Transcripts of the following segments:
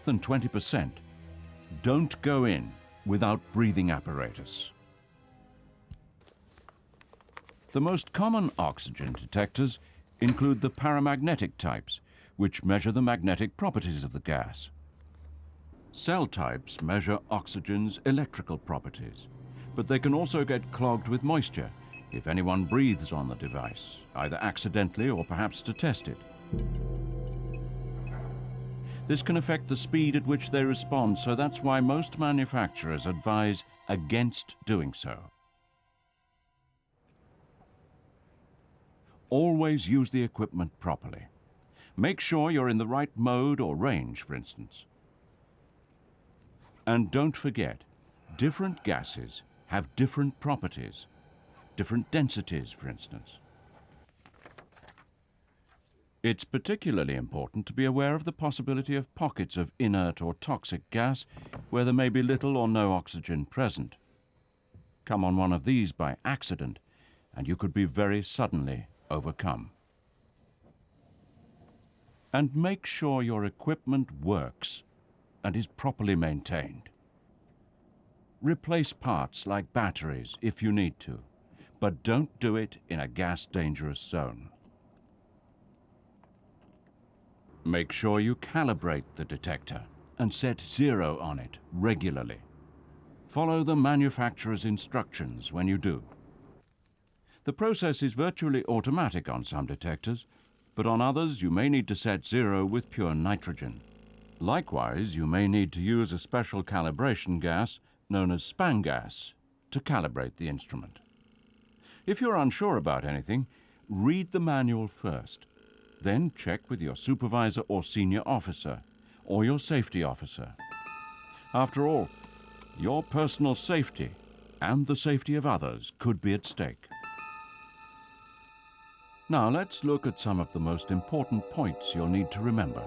than 20%, don't go in without breathing apparatus. The most common oxygen detectors include the paramagnetic types, which measure the magnetic properties of the gas. Cell types measure oxygen's electrical properties, but they can also get clogged with moisture if anyone breathes on the device, either accidentally or perhaps to test it. This can affect the speed at which they respond, so that's why most manufacturers advise against doing so. Always use the equipment properly. Make sure you're in the right mode or range, for instance. And don't forget, different gases have different properties, different densities, for instance. It's particularly important to be aware of the possibility of pockets of inert or toxic gas where there may be little or no oxygen present. Come on one of these by accident, and you could be very suddenly overcome. And make sure your equipment works and is properly maintained. Replace parts like batteries if you need to, but don't do it in a gas-dangerous zone. Make sure you calibrate the detector and set 0 on it regularly. Follow the manufacturer's instructions when you do. The process is virtually automatic on some detectors, but on others you may need to set 0 with pure nitrogen. Likewise, you may need to use a special calibration gas known as SPAN gas to calibrate the instrument. If you're unsure about anything, read the manual first. Then check with your supervisor or senior officer, or your safety officer. After all, your personal safety and the safety of others could be at stake. Now let's look at some of the most important points you'll need to remember.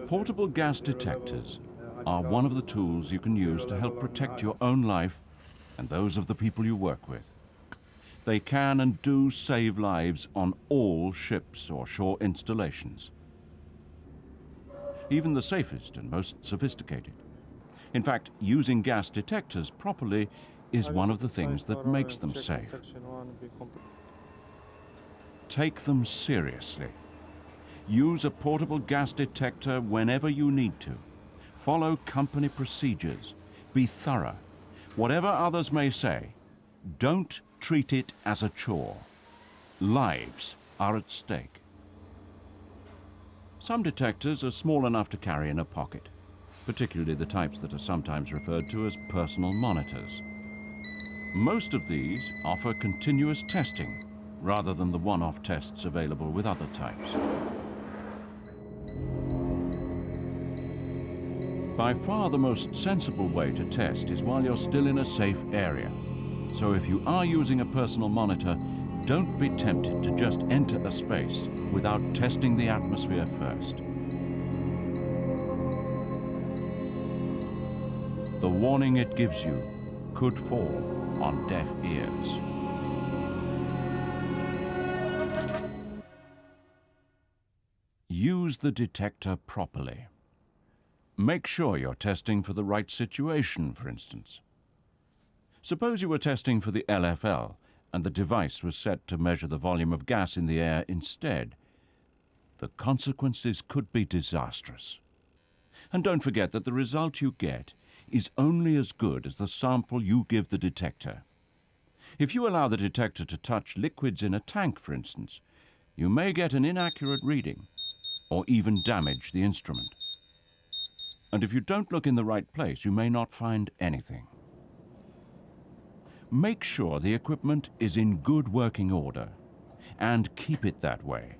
Portable gas detectors are one of the tools you can use to help protect your own life and those of the people you work with. They can and do save lives on all ships or shore installations, even the safest and most sophisticated. In fact, using gas detectors properly is one of the things that makes them safe. Take them seriously. Use a portable gas detector whenever you need to. Follow company procedures. Be thorough. Whatever others may say, don't treat it as a chore. Lives are at stake. Some detectors are small enough to carry in a pocket, particularly the types that are sometimes referred to as personal monitors. Most of these offer continuous testing rather than the one-off tests available with other types. By far the most sensible way to test is while you're still in a safe area. So if you are using a personal monitor, don't be tempted to just enter a space without testing the atmosphere first. The warning it gives you could fall on deaf ears. Use the detector properly. Make sure you're testing for the right situation, for instance. Suppose you were testing for the LFL and the device was set to measure the volume of gas in the air instead. The consequences could be disastrous. And don't forget that the result you get is only as good as the sample you give the detector. If you allow the detector to touch liquids in a tank, for instance, you may get an inaccurate reading or even damage the instrument. And if you don't look in the right place, you may not find anything. Make sure the equipment is in good working order and keep it that way.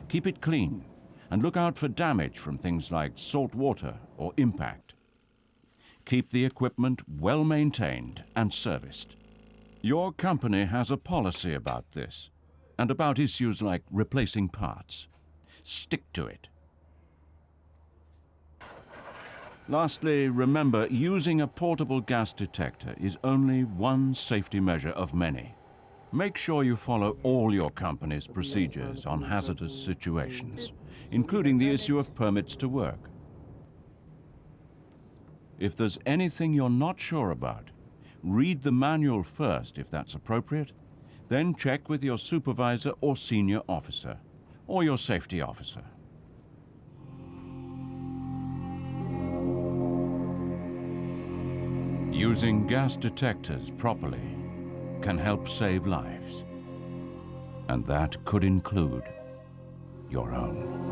Keep it clean and look out for damage from things like salt water or impact. Keep the equipment well maintained and serviced. Your company has a policy about this and about issues like replacing parts. Stick to it. Lastly, remember, using a portable gas detector is only one safety measure of many. Make sure you follow all your company's procedures on hazardous situations, including the issue of permits to work. If there's anything you're not sure about, read the manual first if that's appropriate, then check with your supervisor or senior officer, or your safety officer. Using gas detectors properly can help save lives, and that could include your own.